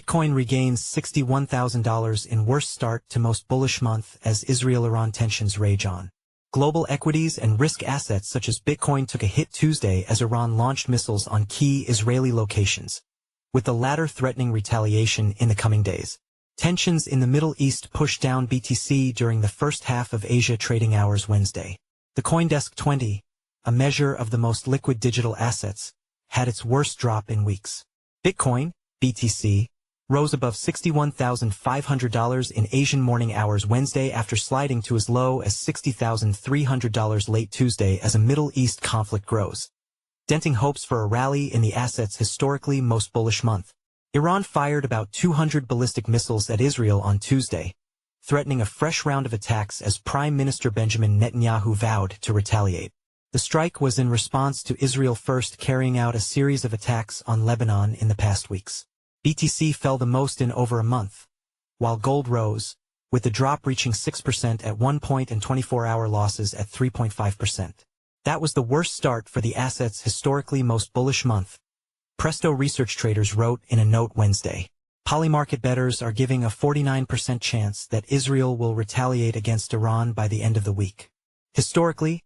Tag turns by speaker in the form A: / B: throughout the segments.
A: Bitcoin regains $61,000 in worst start to most bullish month as Israel-Iran tensions rage on. Global equities and risk assets such as Bitcoin took a hit Tuesday as Iran launched missiles on key Israeli locations, with the latter threatening retaliation in the coming days. Tensions in the Middle East pushed down BTC during the first half of Asia trading hours Wednesday. The CoinDesk 20, a measure of the most liquid digital assets, had its worst drop in weeks. Bitcoin, BTC, rose above $61,500 in Asian morning hours Wednesday after sliding to as low as $60,300 late Tuesday as a Middle East conflict grows, denting hopes for a rally in the asset's historically most bullish month. Iran fired about 200 ballistic missiles at Israel on Tuesday, threatening a fresh round of attacks as Prime Minister Benjamin Netanyahu vowed to retaliate. The strike was in response to Israel first carrying out a series of attacks on Lebanon in the past weeks. BTC fell the most in over a month, while gold rose, with the drop reaching 6% at one point and 24-hour losses at 3.5%. That was the worst start for the asset's historically most bullish month, Presto Research traders wrote in a note Wednesday. Polymarket bettors are giving a 49% chance that Israel will retaliate against Iran by the end of the week. Historically,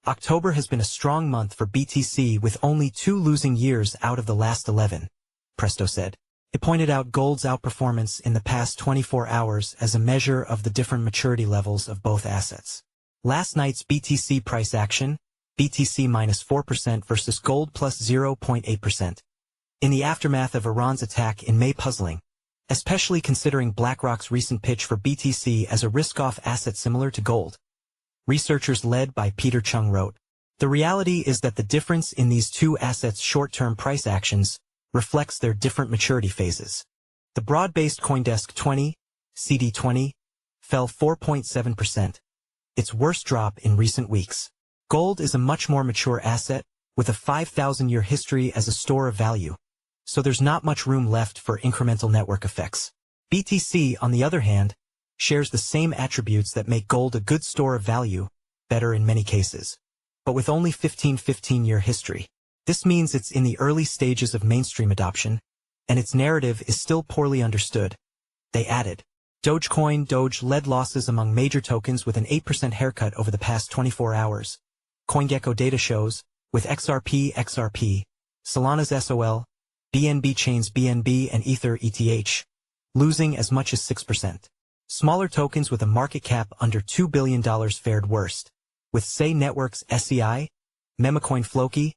A: October has been a strong month for BTC with only 2 losing years out of the last 11, Presto said. It pointed out gold's outperformance in the past 24 hours as a measure of the different maturity levels of both assets. Last night's BTC price action, BTC minus 4% versus gold plus 0.8%. In the aftermath of Iran's attack in May puzzling, especially considering BlackRock's recent pitch for BTC as a risk-off asset similar to gold. Researchers led by Peter Chung wrote, "The reality is that the difference in these two assets' short-term price actions reflects their different maturity phases." The broad-based CoinDesk 20, CD20, fell 4.7%, its worst drop in recent weeks. Gold is a much more mature asset, with a 5,000-year history as a store of value, so there's not much room left for incremental network effects. BTC, on the other hand, shares the same attributes that make gold a good store of value, better in many cases, but with only 15-year history. This means it's in the early stages of mainstream adoption, and its narrative is still poorly understood. They added, Doge led losses among major tokens with an 8% haircut over the past 24 hours. CoinGecko data shows, with XRP, Solana's SOL, BNB Chain's BNB and Ether ETH, losing as much as 6%. Smaller tokens with a market cap under $2 billion fared worst, with Say Networks SEI, Memecoin Floki,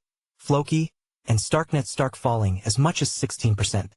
A: and StarkNet falling as much as 16%.